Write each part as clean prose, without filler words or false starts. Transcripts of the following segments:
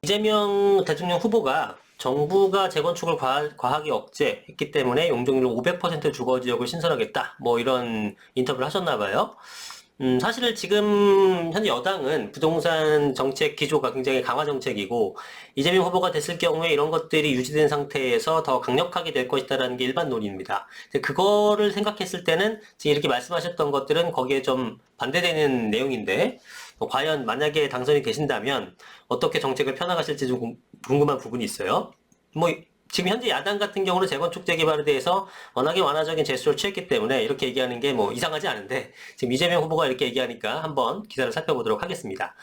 이재명 대통령 후보가 정부가 재건축을 과하게 억제했기 때문에 용적률 500% 주거지역을 신설하겠다. 뭐 이런 인터뷰를 하셨나 봐요. 사실 지금 현재 여당은 부동산 정책 기조가 굉장히 강화 정책이고 이재명 후보가 됐을 경우에 이런 것들이 유지된 상태에서 더 강력하게 될 것이다라는 게 일반 논의입니다. 그거를 생각했을 때는 지금 이렇게 말씀하셨던 것들은 거기에 좀 반대되는 내용인데 과연 만약에 당선이 되신다면 어떻게 정책을 펴나가실지 좀 궁금한 부분이 있어요. 뭐 지금 현재 야당 같은 경우는 재건축 재개발에 대해서 워낙에 완화적인 제스처를 취했기 때문에 이렇게 얘기하는 게 뭐 이상하지 않은데 지금 이재명 후보가 이렇게 얘기하니까 한번 기사를 살펴보도록 하겠습니다.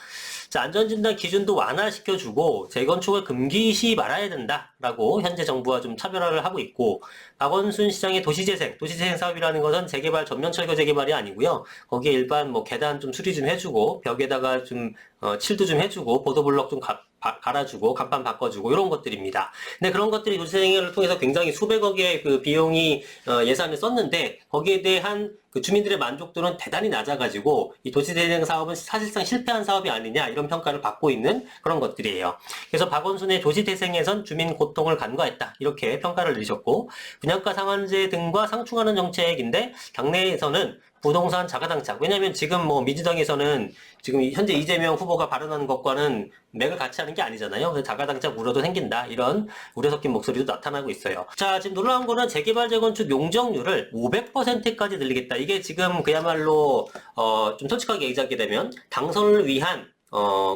자, 안전진단 기준도 완화시켜주고 재건축을 금기시 말아야 된다라고 현재 정부와 좀 차별화를 하고 있고 박원순 시장의 도시재생 사업이라는 것은 재개발 전면 철거 재개발이 아니고요. 거기에 일반 뭐 계단 좀 수리 좀 해주고 벽에다가 좀 칠도 좀 해주고 보도블럭 좀 갈아주고 간판 바꿔주고 이런 것들입니다. 근데 그런 것들이 도시재생을 통해서 굉장히 수백억의 그 비용이 예산을 썼는데 거기에 대한 그 주민들의 만족도는 대단히 낮아가지고 이 도시재생 사업은 사실상 실패한 사업이 아니냐 이런 평가를 받고 있는 그런 것들이에요. 그래서 박원순의 도시재생에선 주민 고통을 간과했다 이렇게 평가를 내리셨고 분양가 상한제 등과 상충하는 정책인데 당내에서는 부동산 자가당착. 왜냐면 지금 뭐 민주당에서는 지금 현재 이재명 후보가 발언하는 것과는 맥을 같이 하는 게 아니잖아요. 그래서 자가당착 우려도 생긴다. 이런 우려 섞인 목소리도 나타나고 있어요. 자, 지금 놀라운 거는 재개발 재건축 용적률을 500%까지 늘리겠다. 이게 지금 그야말로 좀 솔직하게 얘기하게 되면 당선을 위한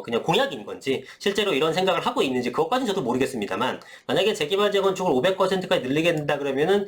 그냥 공약인 건지, 실제로 이런 생각을 하고 있는지, 그것까지는 저도 모르겠습니다만, 만약에 재개발 재건축을 500%까지 늘리게 된다 그러면은,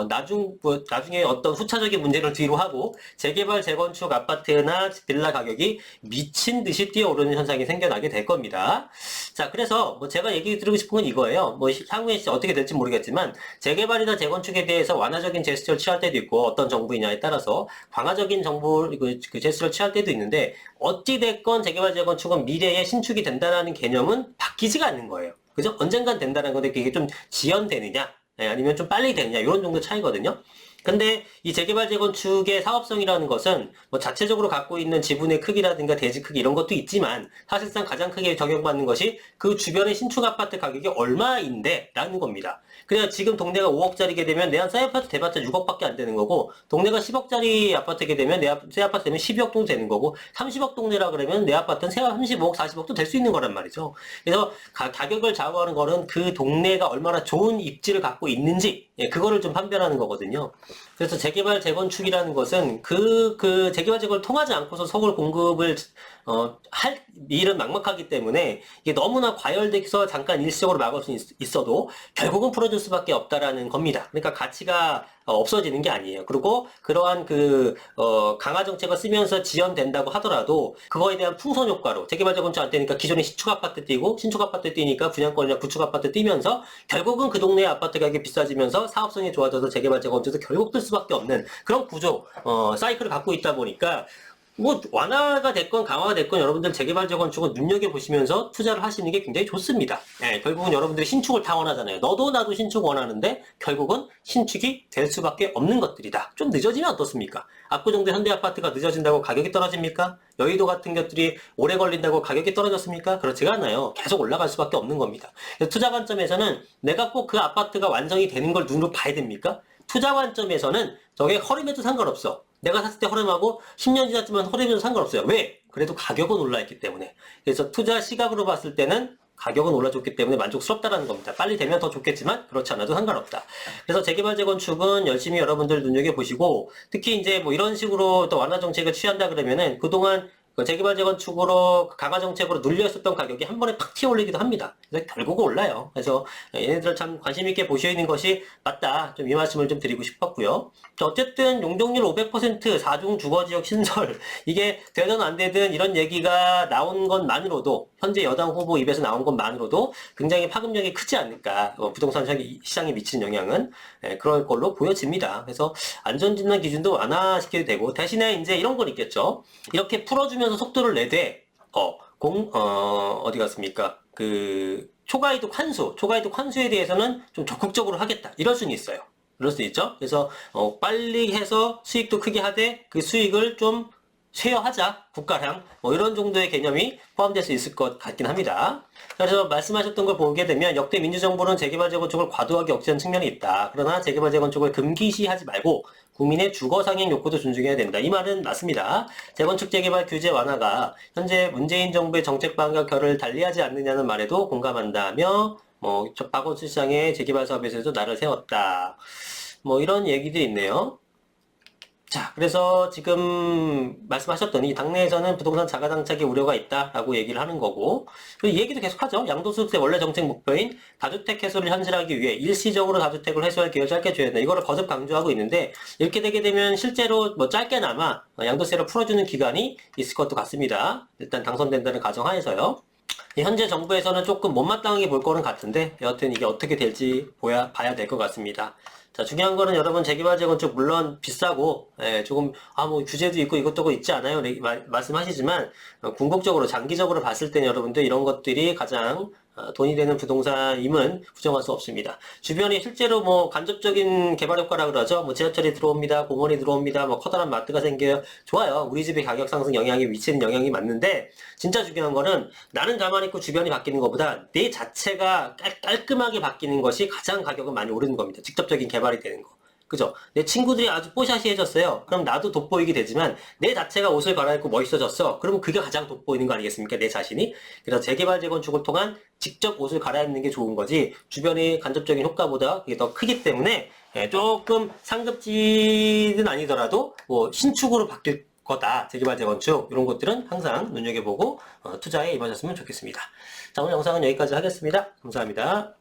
나중에 어떤 후차적인 문제를 뒤로 하고, 재개발 재건축 아파트나 빌라 가격이 미친 듯이 뛰어오르는 현상이 생겨나게 될 겁니다. 자, 그래서, 뭐 제가 얘기 드리고 싶은 건 이거예요. 뭐, 향후에 어떻게 될지 모르겠지만, 재개발이나 재건축에 대해서 완화적인 제스처를 취할 때도 있고, 어떤 정부이냐에 따라서, 강화적인 정부, 그 제스처를 취할 때도 있는데, 어찌됐건 재개발 재건축은 미래에 신축이 된다는 개념은 바뀌지가 않는 거예요. 그죠? 언젠간 된다는 건데 그게 좀 지연되느냐, 아니면 좀 빨리 되느냐, 이런 정도 차이거든요. 근데 이 재개발 재건축의 사업성이라는 것은 뭐 자체적으로 갖고 있는 지분의 크기라든가 대지 크기 이런 것도 있지만 사실상 가장 크게 적용받는 것이 그 주변의 신축 아파트 가격이 얼마인데 라는 겁니다. 그냥 지금 동네가 5억짜리게 되면 내 한 새 아파트 대봤자 6억밖에 안 되는 거고 동네가 10억짜리 아파트게 되면 새 아파트 되면 12억 정도 되는 거고 30억 동네라 그러면 내 아파트는 새 35억, 40억도 될 수 있는 거란 말이죠. 그래서 가격을 좌우하는 거는 그 동네가 얼마나 좋은 입지를 갖고 있는지 그거를 좀 판별하는 거거든요. 그래서 재개발 재건축이라는 것은 그 재개발 재건을 통하지 않고서 서울 공급을 할 일은 막막하기 때문에 이게 너무나 과열돼서 잠깐 일시적으로 막을 수 있어도 결국은 풀어줄 수밖에 없다라는 겁니다. 그러니까 가치가 없어지는 게 아니에요. 그리고 그러한 강화 정책을 쓰면서 지연된다고 하더라도 그거에 대한 풍선 효과로 재개발 재건축 안 되니까 기존의 신축 아파트 뛰고 신축 아파트 뛰니까 분양권이나 구축 아파트 뛰면서 결국은 그 동네 아파트 가격이 비싸지면서 사업성이 좋아져서 재개발 재건축도 결국 뜰 수밖에 없는 그런 구조, 사이클을 갖고 있다 보니까 뭐 완화가 됐건 강화가 됐건 여러분들 재개발 재건축은 눈여겨보시면서 투자를 하시는 게 굉장히 좋습니다. 결국은 여러분들이 신축을 다 원하잖아요. 너도 나도 신축 원하는데 결국은 신축이 될 수밖에 없는 것들이다. 좀 늦어지면 어떻습니까? 압구정도 현대아파트가 늦어진다고 가격이 떨어집니까? 여의도 같은 것들이 오래 걸린다고 가격이 떨어졌습니까? 그렇지가 않아요. 계속 올라갈 수밖에 없는 겁니다. 그래서 투자 관점에서는 내가 꼭 그 아파트가 완성이 되는 걸 눈으로 봐야 됩니까? 투자 관점에서는 저게 허름해도 상관없어. 내가 샀을 때 허름하고 10년 지났지만 허름해도 상관없어요. 왜? 그래도 가격은 올라있기 때문에. 그래서 투자 시각으로 봤을 때는 가격은 올라줬기 때문에 만족스럽다라는 겁니다. 빨리 되면 더 좋겠지만 그렇지 않아도 상관없다. 그래서 재개발 재건축은 열심히 여러분들 눈여겨보시고 특히 이제 뭐 이런 식으로 또 완화 정책을 취한다 그러면은 그동안 재개발 재건축으로 강화 정책으로 눌려 있었던 가격이 한 번에 팍 튀어올리기도 합니다. 그래서 결국은 올라요. 그래서 얘네들 참 관심 있게 보셔야 하는 것이 맞다. 좀 이 말씀을 좀 드리고 싶었고요. 어쨌든 용적률 500% 4중 주거지역 신설 이게 되든 안 되든 이런 얘기가 나온 것만으로도 현재 여당 후보 입에서 나온 것만으로도 굉장히 파급력이 크지 않을까. 부동산 시장에 미치는 영향은 그럴 걸로 보여집니다. 그래서 안전진단 기준도 완화시켜도 되고 대신에 이제 이런 건 있겠죠. 이렇게 풀어주면서 속도를 내되 어디 갔습니까? 초과이득 환수에 대해서는 좀 적극적으로 하겠다. 이럴 수는 있어요. 그럴 수 있죠. 그래서 빨리 해서 수익도 크게 하되 그 수익을 좀 쉐어하자, 국가랑 뭐 이런 정도의 개념이 포함될 수 있을 것 같긴 합니다. 그래서 말씀하셨던 걸 보게 되면 역대 민주정부는 재개발 재건축을 과도하게 억제한 측면이 있다. 그러나 재개발 재건축을 금기시하지 말고 국민의 주거 상행 욕구도 존중해야 된다. 이 말은 맞습니다. 재건축 재개발 규제 완화가 현재 문재인 정부의 정책 방향과 결을 달리하지 않느냐는 말에도 공감한다며 뭐 박원순 시장의 재개발 사업에서도 나를 세웠다. 뭐 이런 얘기들이 있네요. 자, 그래서 지금 말씀하셨더니 당내에서는 부동산 자가당착의 우려가 있다라고 얘기를 하는 거고, 이 얘기도 계속하죠. 양도소득세 원래 정책 목표인 다주택 해소를 현실하기 위해 일시적으로 다주택을 해소할 기회를 짧게 줘야 된다. 이거를 거듭 강조하고 있는데, 이렇게 되게 되면 실제로 뭐 짧게나마 양도세를 풀어주는 기간이 있을 것도 같습니다. 일단 당선된다는 가정하에서요. 현재 정부에서는 조금 못마땅하게 볼 거는 같은데, 여하튼 이게 어떻게 될지 봐야 될 것 같습니다. 자, 중요한 거는 여러분 재개발 재건축 물론 비싸고 조금 뭐 규제도 있고 이것저것 있지 않아요? 말씀하시지만 궁극적으로 장기적으로 봤을 때 여러분들 이런 것들이 가장 돈이 되는 부동산임은 부정할 수 없습니다. 주변이 실제로 뭐 간접적인 개발 효과라 그러죠. 뭐 지하철이 들어옵니다. 공원이 들어옵니다. 뭐 커다란 마트가 생겨요. 좋아요. 우리 집의 가격 상승 영향이 미치는 영향이 맞는데 진짜 중요한 거는 나는 가만히 있고 주변이 바뀌는 것보다 내 자체가 깔끔하게 바뀌는 것이 가장 가격은 많이 오르는 겁니다. 직접적인 개발이 되는 거. 그죠? 내 친구들이 아주 뽀샤시해졌어요. 그럼 나도 돋보이게 되지만 내 자체가 옷을 갈아입고 멋있어졌어. 그러면 그게 가장 돋보이는 거 아니겠습니까? 내 자신이. 그래서 재개발 재건축을 통한 직접 옷을 갈아입는 게 좋은 거지 주변의 간접적인 효과보다 그게 더 크기 때문에 조금 상급지는 아니더라도 뭐 신축으로 바뀔 거다. 재개발 재건축 이런 것들은 항상 눈여겨보고 투자에 임하셨으면 좋겠습니다. 자, 오늘 영상은 여기까지 하겠습니다. 감사합니다.